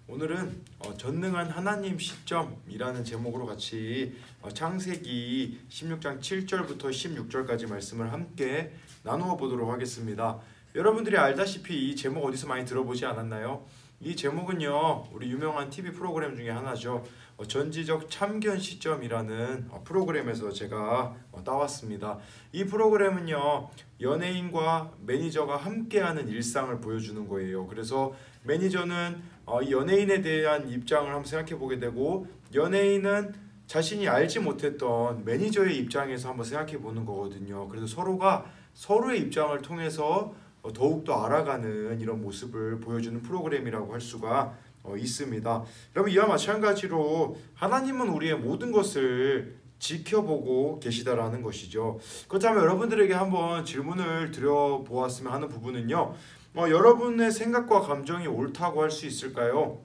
오늘은 전능한 하나님 시점이라는 제목으로 같이 창세기 16장 7절부터 16절까지 말씀을 함께 나누어 보도록 하겠습니다. 여러분들이 알다시피 이 제목 어디서 많이 들어보지 않았나요? 이 제목은요, 우리 유명한 TV 프로그램 중에 하나죠. 전지적 참견 시점이라는 프로그램에서 제가 따왔습니다. 이 프로그램은요, 연예인과 매니저가 함께하는 일상을 보여주는 거예요. 그래서 매니저는 이 연예인에 대한 입장을 한번 생각해 보게 되고, 연예인은 자신이 알지 못했던 매니저의 입장에서 한번 생각해 보는 거거든요. 그래서 서로가 서로의 입장을 통해서 더욱더 알아가는 이런 모습을 보여주는 프로그램이라고 할 수가 있습니다. 여러분, 이와 마찬가지로 하나님은 우리의 모든 것을 지켜보고 계시다라는 것이죠. 그렇다면 여러분들에게 한번 질문을 드려보았으면 하는 부분은요, 여러분의 생각과 감정이 옳다고 할 수 있을까요?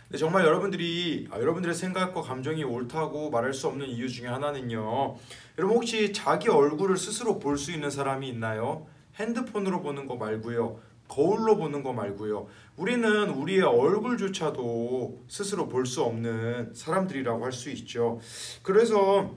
근데 정말 여러분들의 생각과 감정이 옳다고 말할 수 없는 이유 중에 하나는요, 여러분 혹시 자기 얼굴을 스스로 볼 수 있는 사람이 있나요? 핸드폰으로 보는 거 말고요, 거울로 보는 거 말고요. 우리는 우리의 얼굴조차도 스스로 볼 수 없는 사람들이라고 할 수 있죠. 그래서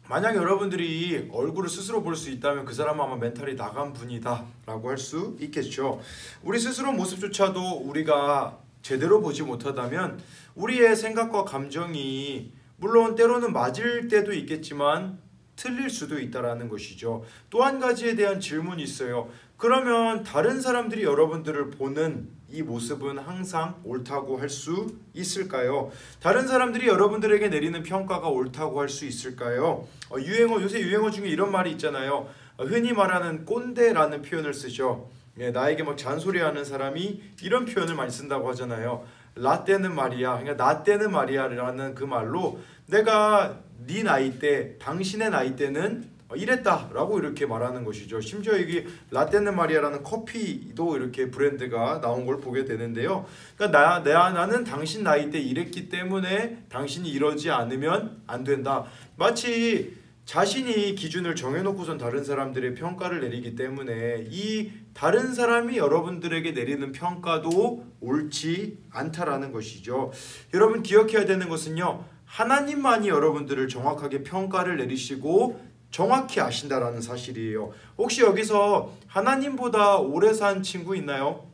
만약 여러분들이 얼굴을 스스로 볼 수 있다면 그 사람은 아마 멘탈이 나간 분이다 라고 할 수 있겠죠. 우리 스스로 모습조차도 우리가 제대로 보지 못하다면 우리의 생각과 감정이 물론 때로는 맞을 때도 있겠지만 틀릴 수도 있다라는 것이죠. 또 한 가지에 대한 질문이 있어요. 그러면 다른 사람들이 여러분들을 보는 이 모습은 항상 옳다고 할 수 있을까요? 다른 사람들이 여러분들에게 내리는 평가가 옳다고 할 수 있을까요? 요새 유행어 중에 이런 말이 있잖아요. 흔히 말하는 꼰대라는 표현을 쓰죠. 나에게 막 잔소리하는 사람이 이런 표현을 많이 쓴다고 하잖아요. 라떼는 말이야, 그러니까 나 때는 말이야라는 그 말로 내가 네 나이 때, 당신의 나이 때는 이랬다라고 이렇게 말하는 것이죠. 심지어 이게 라떼는 말이야라는 커피도 이렇게 브랜드가 나온 걸 보게 되는데요. 그러니까 나는 당신 나이 때 이랬기 때문에 당신이 이러지 않으면 안 된다. 마치 자신이 기준을 정해놓고선 다른 사람들의 평가를 내리기 때문에 이 다른 사람이 여러분들에게 내리는 평가도 옳지 않다라는 것이죠. 여러분 기억해야 되는 것은요, 하나님만이 여러분들을 정확하게 평가를 내리시고 정확히 아신다라는 사실이에요. 혹시 여기서 하나님보다 오래 산 친구 있나요?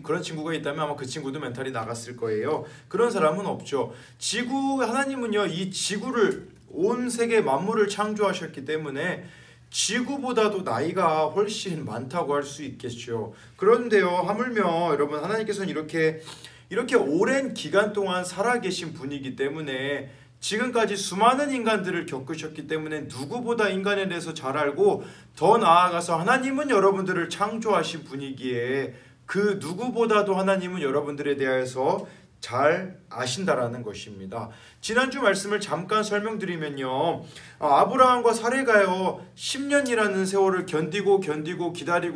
그런 친구가 있다면 아마 그 친구도 멘탈이 나갔을 거예요. 그런 사람은 없죠. 하나님은요, 이 지구를, 온 세계 만물을 창조하셨기 때문에 지구보다도 나이가 훨씬 많다고 할 수 있겠죠. 그런데요, 하물며 여러분, 하나님께서는 이렇게 오랜 기간 동안 살아계신 분이기 때문에 지금까지 수많은 인간들을 겪으셨기 때문에 누구보다 인간에 대해서 잘 알고, 더 나아가서 하나님은 여러분들을 창조하신 분이기에 그 누구보다도 하나님은 여러분들에 대해서 잘 아신다라는 것입니다. 지난주 말씀을 잠깐 설명드리면요, 아브라함과 사레가요 10년이라는 세월을 견디고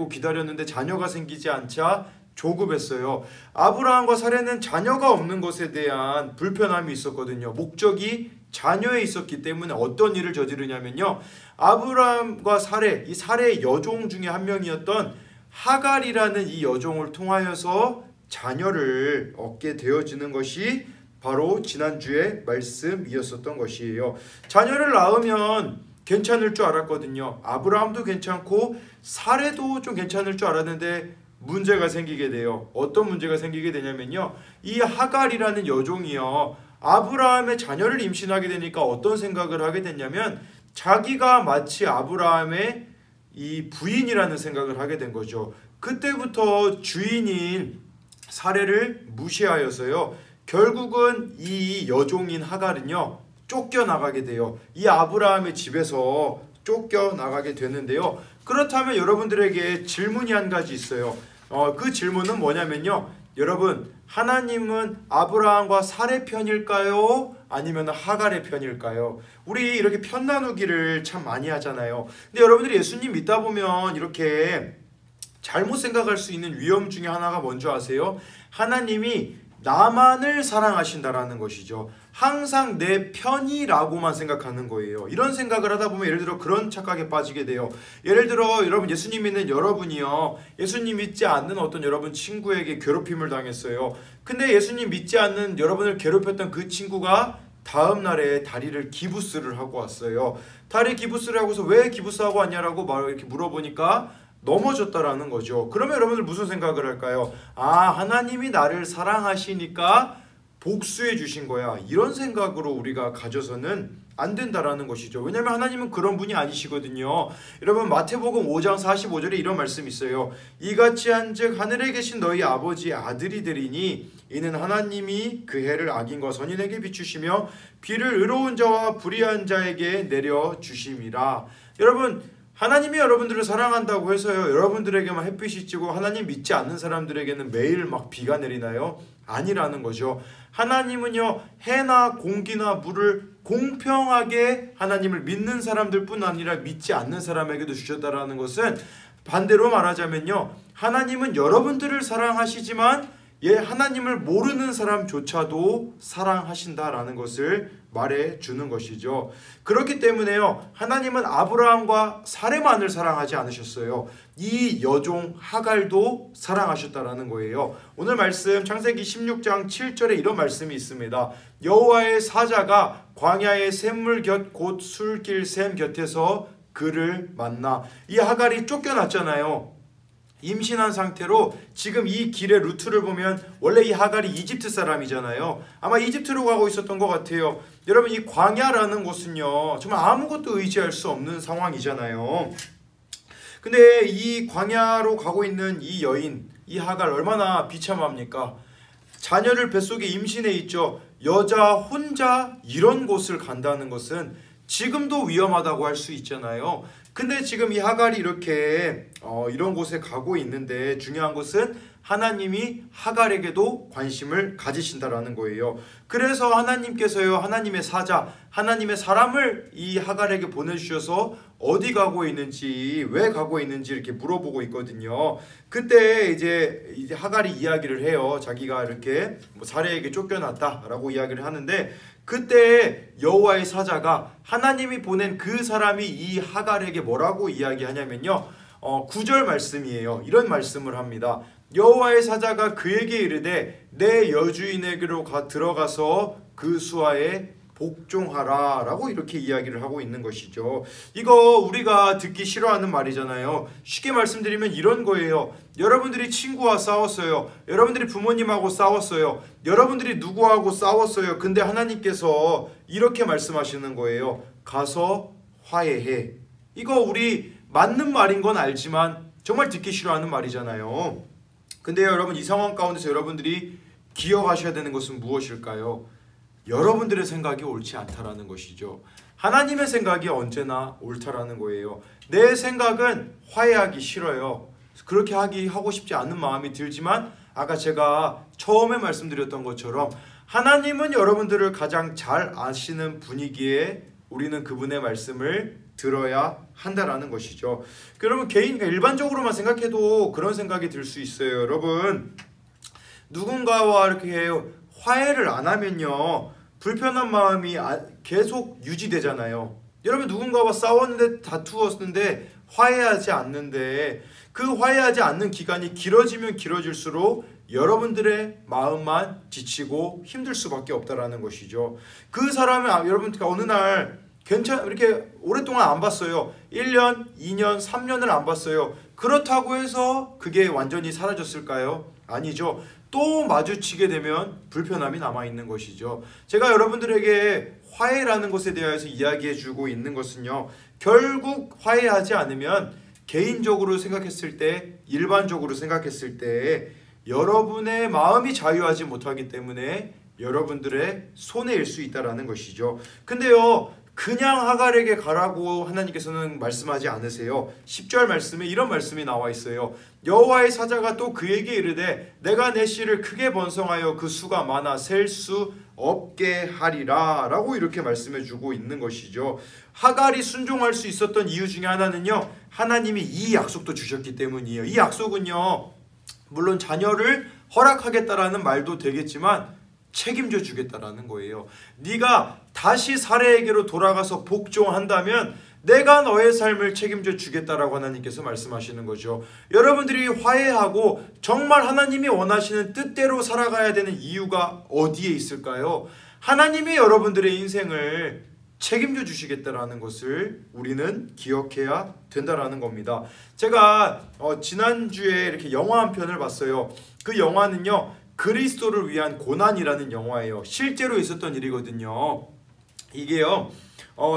기다렸는데 자녀가 생기지 않자 조급했어요. 아브라함과 사레는 자녀가 없는 것에 대한 불편함이 있었거든요. 목적이 자녀에 있었기 때문에 어떤 일을 저지르냐면요, 아브라함과 이 사레의 여종 중에 한 명이었던 하갈이라는 이 여종을 통하여서 자녀를 얻게 되어지는 것이 바로 지난주의 말씀이었었던 것이에요. 자녀를 낳으면 괜찮을 줄 알았거든요. 아브라함도 괜찮고 사레도 좀 괜찮을 줄 알았는데 문제가 생기게 돼요. 어떤 문제가 생기게 되냐면요, 이 하갈이라는 여종이요, 아브라함의 자녀를 임신하게 되니까 어떤 생각을 하게 됐냐면 자기가 마치 아브라함의 이 부인이라는 생각을 하게 된 거죠. 그때부터 주인인 사레를 무시하여서요, 결국은 이 여종인 하갈은요 쫓겨나가게 돼요. 이 아브라함의 집에서 쫓겨나가게 되는데요. 그렇다면 여러분들에게 질문이 한 가지 있어요. 그 질문은 뭐냐면요, 여러분, 하나님은 아브라함과 사레 편일까요? 아니면 하갈의 편일까요? 우리 이렇게 편 나누기를 참 많이 하잖아요. 근데 여러분들이 예수님 믿다 보면 이렇게 잘못 생각할 수 있는 위험 중에 하나가 뭔지 아세요? 하나님이 나만을 사랑하신다라는 것이죠. 항상 내 편이라고만 생각하는 거예요. 이런 생각을 하다 보면 예를 들어 그런 착각에 빠지게 돼요. 예를 들어 여러분 예수님 믿는 여러분이요. 예수님 믿지 않는 어떤 여러분 친구에게 괴롭힘을 당했어요. 근데 예수님 믿지 않는 여러분을 괴롭혔던 그 친구가 다음 날에 다리를 기부스를 하고 왔어요. 다리 기부스를 하고서 왜 기부스하고 왔냐라고 이렇게 물어보니까 넘어졌다라는 거죠. 그러면 여러분들 무슨 생각을 할까요? 아, 하나님이 나를 사랑하시니까 복수해 주신 거야. 이런 생각으로 우리가 가져서는 안 된다라는 것이죠. 왜냐하면 하나님은 그런 분이 아니시거든요. 여러분 마태복음 5장 45절에 이런 말씀이 있어요. 이같이 한즉 하늘에 계신 너희 아버지 아들이 되리니 이는 하나님이 그 해를 악인과 선인에게 비추시며 비를 의로운 자와 불의한 자에게 내려 주심이라. 여러분 하나님이 여러분들을 사랑한다고 해서요 여러분들에게만 햇빛이 찌고 하나님 믿지 않는 사람들에게는 매일 막 비가 내리나요? 아니라는 거죠. 하나님은요 해나 공기나 물을 공평하게 하나님을 믿는 사람들뿐 아니라 믿지 않는 사람에게도 주셨다라는 것은 반대로 말하자면요 하나님은 여러분들을 사랑하시지만 하나님을 모르는 사람조차도 사랑하신다라는 것을 말해주는 것이죠. 그렇기 때문에요 하나님은 아브라함과 사레만을 사랑하지 않으셨어요. 이 여종 하갈도 사랑하셨다라는 거예요. 오늘 말씀 창세기 16장 7절에 이런 말씀이 있습니다. 여호와의 사자가 광야의 샘물 곁 곧 술길 샘 곁에서 그를 만나. 이 하갈이 쫓겨났잖아요. 임신한 상태로 지금 이 길의 루트를 보면 원래 이 하갈이 이집트 사람이잖아요. 아마 이집트로 가고 있었던 것 같아요. 여러분 이 광야라는 곳은요 정말 아무것도 의지할 수 없는 상황이잖아요. 근데 이 광야로 가고 있는 이 여인 이 하갈 얼마나 비참합니까? 자녀를 뱃속에 임신해 있죠. 여자 혼자 이런 곳을 간다는 것은 지금도 위험하다고 할 수 있잖아요. 근데 지금 이 하갈이 이렇게 이런 곳에 가고 있는데 중요한 것은 하나님이 하갈에게도 관심을 가지신다라는 거예요. 그래서 하나님께서요 하나님의 사자 하나님의 사람을 이 하갈에게 보내주셔서 어디 가고 있는지 왜 가고 있는지 이렇게 물어보고 있거든요. 그때 이제 하갈이 이야기를 해요. 자기가 이렇게 사례에게 쫓겨났다라고 이야기를 하는데 그때 여호와의 사자가 하나님이 보낸 그 사람이 이 하갈에게 뭐라고 이야기하냐면요 9절 말씀이에요. 이런 말씀을 합니다. 여호와의 사자가 그에게 이르되 내 여주인에게로 들어가서 그 수하에 복종하라 라고 이렇게 이야기를 하고 있는 것이죠. 이거 우리가 듣기 싫어하는 말이잖아요. 쉽게 말씀드리면 이런 거예요. 여러분들이 친구와 싸웠어요. 여러분들이 부모님하고 싸웠어요. 여러분들이 누구하고 싸웠어요. 근데 하나님께서 이렇게 말씀하시는 거예요. 가서 화해해. 이거 우리 맞는 말인 건 알지만 정말 듣기 싫어하는 말이잖아요. 근데 여러분 이 상황 가운데서 여러분들이 기억하셔야 되는 것은 무엇일까요? 여러분들의 생각이 옳지 않다라는 것이죠. 하나님의 생각이 언제나 옳다라는 거예요. 내 생각은 화해하기 싫어요. 그렇게 하고 싶지 않은 마음이 들지만 아까 제가 처음에 말씀드렸던 것처럼 하나님은 여러분들을 가장 잘 아시는 분이기에 우리는 그분의 말씀을 들어야 한다라는 것이죠. 여러분 일반적으로만 생각해도 그런 생각이 들 수 있어요. 여러분 누군가와 이렇게 화해를 안 하면요 불편한 마음이 계속 유지되잖아요. 여러분 누군가와 싸웠는데 다투었는데 화해하지 않는데 그 화해하지 않는 기간이 길어지면 길어질수록 여러분들의 마음만 지치고 힘들 수밖에 없다라는 것이죠. 그 사람을 여러분 어느 날 이렇게 오랫동안 안 봤어요. 1년, 2년, 3년을 안 봤어요. 그렇다고 해서 그게 완전히 사라졌을까요? 아니죠. 또 마주치게 되면 불편함이 남아있는 것이죠. 제가 여러분들에게 화해라는 것에 대해서 이야기해주고 있는 것은요. 결국 화해하지 않으면 개인적으로 생각했을 때 일반적으로 생각했을 때 여러분의 마음이 자유하지 못하기 때문에 여러분들의 손해일 수 있다는 것이죠. 근데요. 그냥 하갈에게 가라고 하나님께서는 말씀하지 않으세요. 10절 말씀에 이런 말씀이 나와 있어요. 여호와의 사자가 또 그에게 이르되 내가 내 씨를 크게 번성하여 그 수가 많아 셀 수 없게 하리라 라고 이렇게 말씀해 주고 있는 것이죠. 하갈이 순종할 수 있었던 이유 중에 하나는요 하나님이 이 약속도 주셨기 때문이에요. 이 약속은요 물론 자녀를 허락하겠다라는 말도 되겠지만 책임져 주겠다라는 거예요. 네가 다시 사례에게로 돌아가서 복종한다면 내가 너의 삶을 책임져 주겠다라고 하나님께서 말씀하시는 거죠. 여러분들이 화해하고 정말 하나님이 원하시는 뜻대로 살아가야 되는 이유가 어디에 있을까요? 하나님이 여러분들의 인생을 책임져 주시겠다라는 것을 우리는 기억해야 된다라는 겁니다. 제가 지난주에 이렇게 영화 한 편을 봤어요. 그 영화는요, 그리스도를 위한 고난이라는 영화예요. 실제로 있었던 일이거든요. 이게요,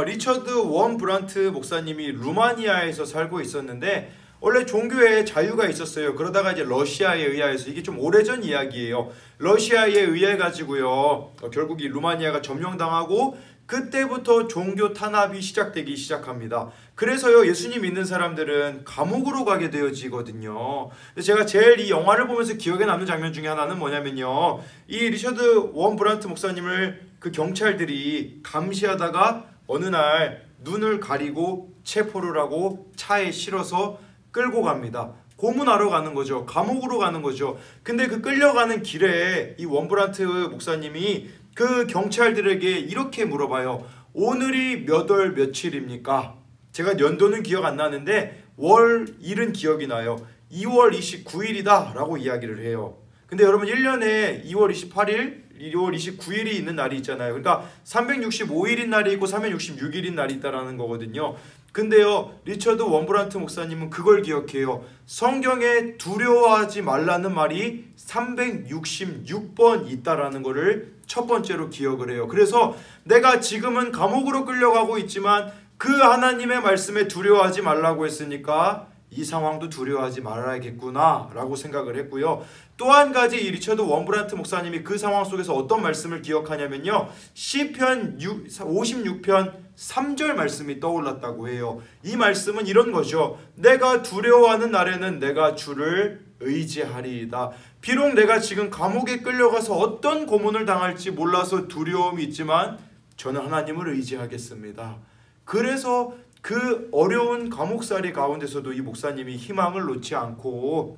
리처드 원 브란트 목사님이 루마니아에서 살고 있었는데 원래 종교에 자유가 있었어요. 그러다가 이제 러시아에 의하여서, 이게 좀 오래전 이야기예요. 러시아에 의해 가지고요, 결국 이 루마니아가 점령당하고 그때부터 종교 탄압이 시작되기 시작합니다. 그래서요, 예수님 믿는 사람들은 감옥으로 가게 되어지거든요. 제가 제일 이 영화를 보면서 기억에 남는 장면 중에 하나는 뭐냐면요, 이 리처드 원 브란트 목사님을 그 경찰들이 감시하다가 어느 날 눈을 가리고 체포를 하고 차에 실어서 끌고 갑니다. 고문하러 가는 거죠. 감옥으로 가는 거죠. 근데 그 끌려가는 길에 이 원브란트 목사님이 그 경찰들에게 이렇게 물어봐요. 오늘이 몇 월 며칠입니까? 제가 연도는 기억 안 나는데 월일은 기억이 나요. 2월 29일이다 라고 이야기를 해요. 근데 여러분, 1년에 2월 28일, 2월 29일이 있는 날이 있잖아요. 그러니까 365일인 날이 있고 366일인 날이 있다라는 거거든요. 근데요, 리처드 원브란트 목사님은 그걸 기억해요. 성경에 두려워하지 말라는 말이 366번 있다라는 거를 첫 번째로 기억을 해요. 그래서 내가 지금은 감옥으로 끌려가고 있지만 그 하나님의 말씀에 두려워하지 말라고 했으니까 이 상황도 두려워하지 말아야겠구나 라고 생각을 했고요. 또 한 가지, 이 리처드 원브란트 목사님이 그 상황 속에서 어떤 말씀을 기억하냐면요, 시편 56편 3절 말씀이 떠올랐다고 해요. 이 말씀은 이런 거죠. 내가 두려워하는 날에는 내가 주를 의지하리이다. 비록 내가 지금 감옥에 끌려가서 어떤 고문을 당할지 몰라서 두려움이 있지만 저는 하나님을 의지하겠습니다. 그래서 그 어려운 감옥살이 가운데서도 이 목사님이 희망을 놓지 않고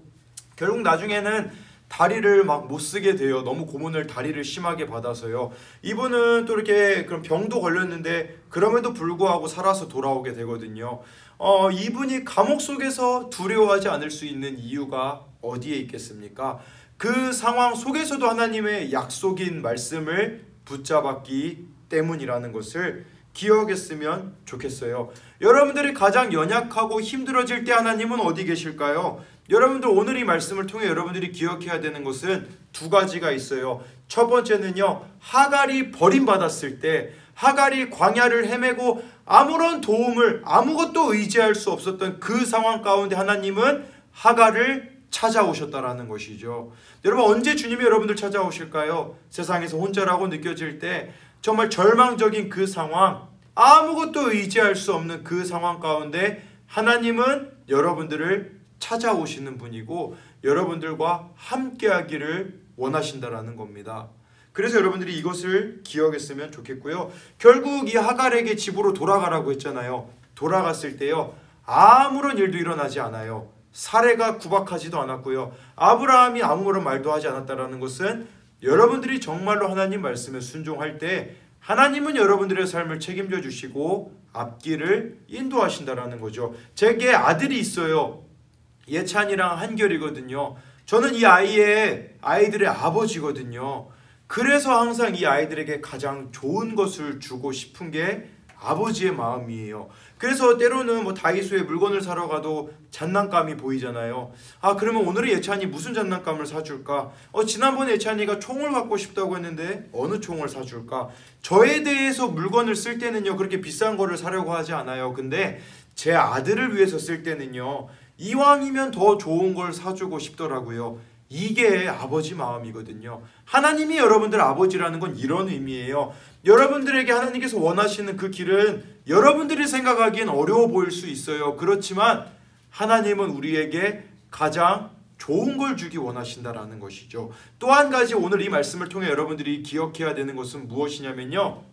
결국 나중에는 다리를 막 못 쓰게 돼요. 너무 고문을 다리를 심하게 받아서요. 이분은 또 이렇게 그런 병도 걸렸는데 그럼에도 불구하고 살아서 돌아오게 되거든요. 이분이 감옥 속에서 두려워하지 않을 수 있는 이유가 어디에 있겠습니까? 그 상황 속에서도 하나님의 약속인 말씀을 붙잡았기 때문이라는 것을 기억했으면 좋겠어요. 여러분들이 가장 연약하고 힘들어질 때 하나님은 어디 계실까요? 여러분들, 오늘 이 말씀을 통해 여러분들이 기억해야 되는 것은 두 가지가 있어요. 첫 번째는요, 하갈이 버림받았을 때, 하갈이 광야를 헤매고 아무런 도움을, 아무것도 의지할 수 없었던 그 상황 가운데 하나님은 하갈을 찾아오셨다라는 것이죠. 여러분, 언제 주님이 여러분들 찾아오실까요? 세상에서 혼자라고 느껴질 때, 정말 절망적인 그 상황, 아무것도 의지할 수 없는 그 상황 가운데 하나님은 여러분들을 찾아오시는 분이고 여러분들과 함께하기를 원하신다라는 겁니다. 그래서 여러분들이 이것을 기억했으면 좋겠고요. 결국 이 하갈에게 집으로 돌아가라고 했잖아요. 돌아갔을 때요, 아무런 일도 일어나지 않아요. 사례가 구박하지도 않았고요. 아브라함이 아무런 말도 하지 않았다라는 것은 여러분들이 정말로 하나님 말씀에 순종할 때 하나님은 여러분들의 삶을 책임져 주시고 앞길을 인도하신다라는 거죠. 제게 아들이 있어요. 예찬이랑 한결이거든요. 저는 이 아이들의 아버지거든요. 그래서 항상 이 아이들에게 가장 좋은 것을 주고 싶은 게 아버지의 마음이에요. 그래서 때로는 뭐 다이소에 물건을 사러 가도 장난감이 보이잖아요. 그러면 오늘은 예찬이 무슨 장난감을 사줄까? 지난번에 예찬이가 총을 갖고 싶다고 했는데 어느 총을 사줄까? 저에 대해서 물건을 쓸 때는요, 그렇게 비싼 거를 사려고 하지 않아요. 근데 제 아들을 위해서 쓸 때는요, 이왕이면 더 좋은 걸 사주고 싶더라고요. 이게 아버지 마음이거든요. 하나님이 여러분들 아버지라는 건 이런 의미예요. 여러분들에게 하나님께서 원하시는 그 길은 여러분들이 생각하기엔 어려워 보일 수 있어요. 그렇지만 하나님은 우리에게 가장 좋은 걸 주기 원하신다라는 것이죠. 또 한 가지, 오늘 이 말씀을 통해 여러분들이 기억해야 되는 것은 무엇이냐면요,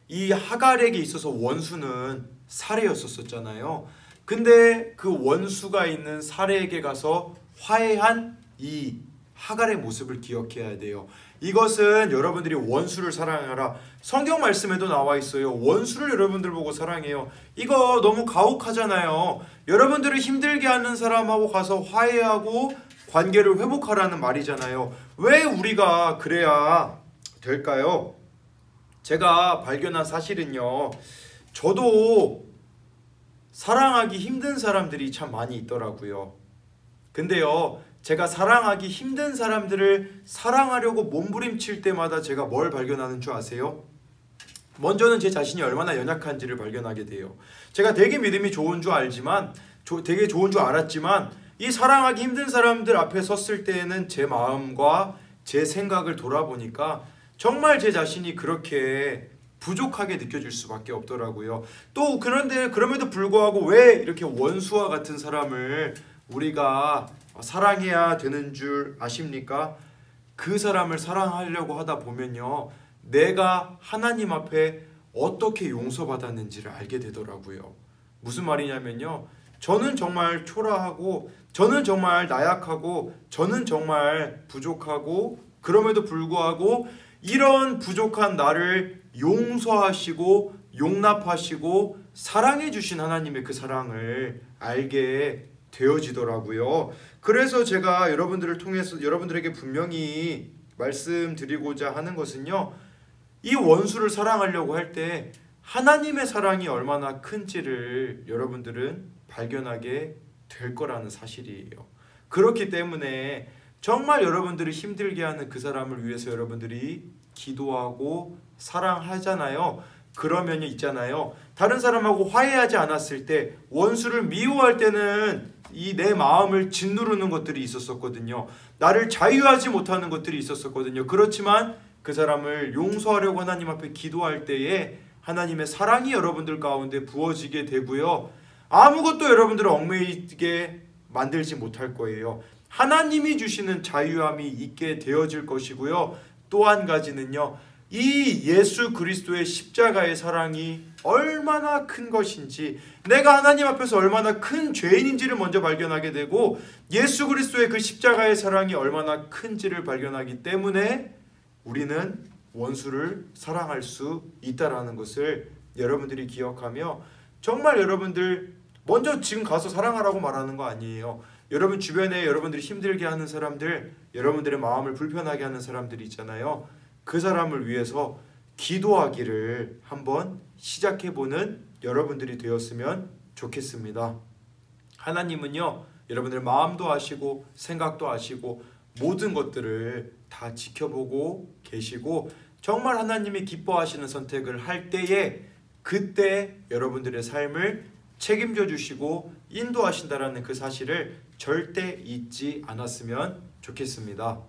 이 하갈에게 있어서 원수는 사례였었잖아요. 근데 그 원수가 있는 사례에게 가서 화해한 이 하갈의 모습을 기억해야 돼요. 이것은 여러분들이 원수를 사랑하라. 성경 말씀에도 나와 있어요. 원수를 여러분들 보고 사랑해요. 이거 너무 가혹하잖아요. 여러분들을 힘들게 하는 사람하고 가서 화해하고 관계를 회복하라는 말이잖아요. 왜 우리가 그래야 될까요? 제가 발견한 사실은요, 저도 사랑하기 힘든 사람들이 참 많이 있더라고요. 근데요, 제가 사랑하기 힘든 사람들을 사랑하려고 몸부림칠 때마다 제가 뭘 발견하는 줄 아세요? 먼저는 제 자신이 얼마나 연약한지를 발견하게 돼요. 제가 되게 믿음이 좋은 줄 알지만, 되게 좋은 줄 알았지만, 이 사랑하기 힘든 사람들 앞에 섰을 때에는 제 마음과 제 생각을 돌아보니까 정말 제 자신이 그렇게 부족하게 느껴질 수밖에 없더라고요. 또 그럼에도 불구하고 왜 이렇게 원수와 같은 사람을 우리가 사랑해야 되는 줄 아십니까? 그 사람을 사랑하려고 하다 보면요, 내가 하나님 앞에 어떻게 용서받았는지를 알게 되더라고요. 무슨 말이냐면요, 저는 정말 초라하고, 저는 정말 나약하고, 저는 정말 부족하고, 그럼에도 불구하고 이런 부족한 나를 용서하시고 용납하시고 사랑해 주신 하나님의 그 사랑을 알게 되어지더라고요. 그래서 제가 여러분들을 통해서 여러분들에게 분명히 말씀드리고자 하는 것은요, 이 원수를 사랑하려고 할 때 하나님의 사랑이 얼마나 큰지를 여러분들은 발견하게 될 거라는 사실이에요. 그렇기 때문에 정말 여러분들이 힘들게 하는 그 사람을 위해서 여러분들이 기도하고 사랑하잖아요. 그러면 있잖아요, 다른 사람하고 화해하지 않았을 때, 원수를 미워할 때는 이 내 마음을 짓누르는 것들이 있었거든요. 나를 자유하지 못하는 것들이 있었거든요. 그렇지만 그 사람을 용서하려고 하나님 앞에 기도할 때에 하나님의 사랑이 여러분들 가운데 부어지게 되고요, 아무것도 여러분들을 얽매이게 만들지 못할 거예요. 하나님이 주시는 자유함이 있게 되어질 것이고요. 또 한 가지는요, 이 예수 그리스도의 십자가의 사랑이 얼마나 큰 것인지, 내가 하나님 앞에서 얼마나 큰 죄인인지를 먼저 발견하게 되고, 예수 그리스도의 그 십자가의 사랑이 얼마나 큰지를 발견하기 때문에 우리는 원수를 사랑할 수 있다라는 것을 여러분들이 기억하며, 정말 여러분들 먼저 지금 가서 사랑하라고 말하는 거 아니에요. 여러분 주변에 여러분들이 힘들게 하는 사람들, 여러분들의 마음을 불편하게 하는 사람들이 있잖아요. 그 사람을 위해서 기도하기를 한번 시작해보는 여러분들이 되었으면 좋겠습니다. 하나님은요, 여러분들의 마음도 아시고 생각도 아시고 모든 것들을 다 지켜보고 계시고, 정말 하나님이 기뻐하시는 선택을 할 때에 그때 여러분들의 삶을 책임져 주시고 인도하신다라는 그 사실을 절대 잊지 않았으면 좋겠습니다.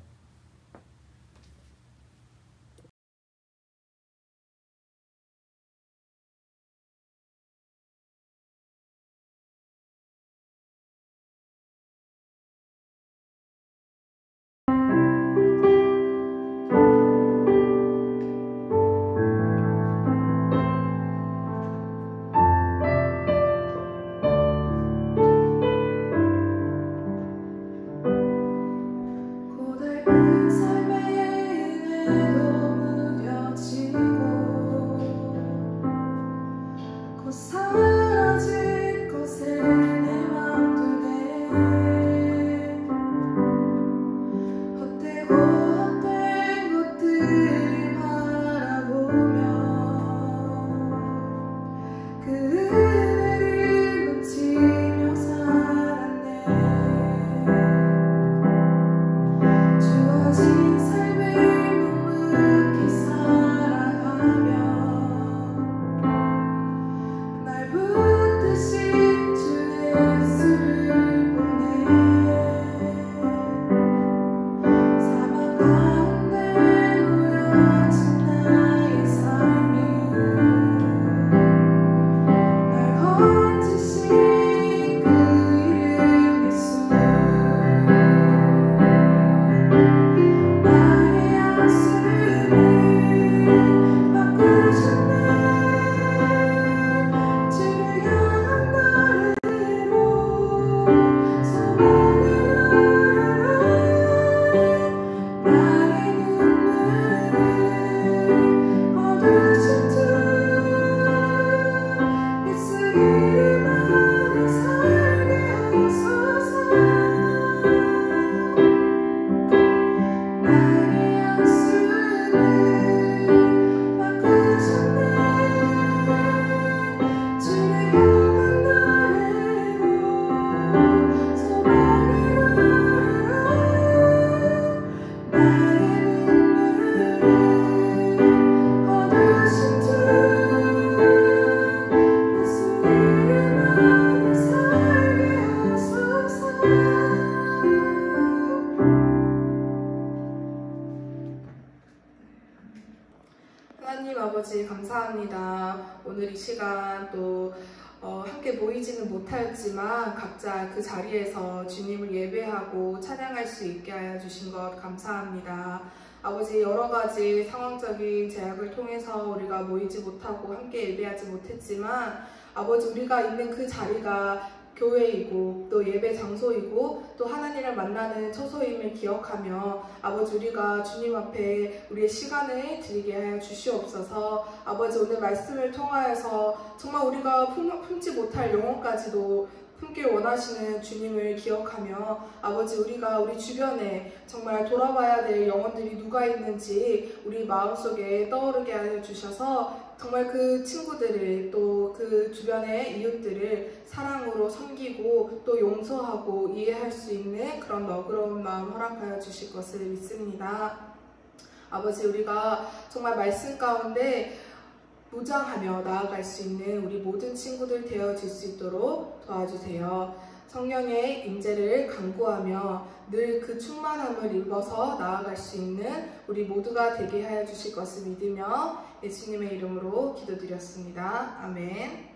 감사합니다. 오늘 이 시간 또 함께 모이지는 못하였지만 각자 그 자리에서 주님을 예배하고 찬양할 수 있게 하여 주신 것 감사합니다. 아버지, 여러 가지 상황적인 제약을 통해서 우리가 모이지 못하고 함께 예배하지 못했지만 아버지, 우리가 있는 그 자리가 교회이고 또 예배 장소이고 또 하나님을 만나는 처소임을 기억하며 아버지, 우리가 주님 앞에 우리의 시간을 드리게 하여 주시옵소서. 아버지, 오늘 말씀을 통하여서 정말 우리가 품지 못할 영혼까지도 품길 원하시는 주님을 기억하며 아버지, 우리가 우리 주변에 정말 돌아봐야 될 영혼들이 누가 있는지 우리 마음속에 떠오르게 하여 주셔서 정말 그 친구들을 또 그 주변의 이웃들을 사랑으로 섬기고 또 용서하고 이해할 수 있는 그런 너그러운 마음 허락하여 주실 것을 믿습니다. 아버지, 우리가 정말 말씀 가운데 무장하며 나아갈 수 있는 우리 모든 친구들 되어질 수 있도록 도와주세요. 성령의 임재를 간구하며 늘 그 충만함을 입어서 나아갈 수 있는 우리 모두가 되게 하여 주실 것을 믿으며 예수님의 이름으로 기도드렸습니다. 아멘.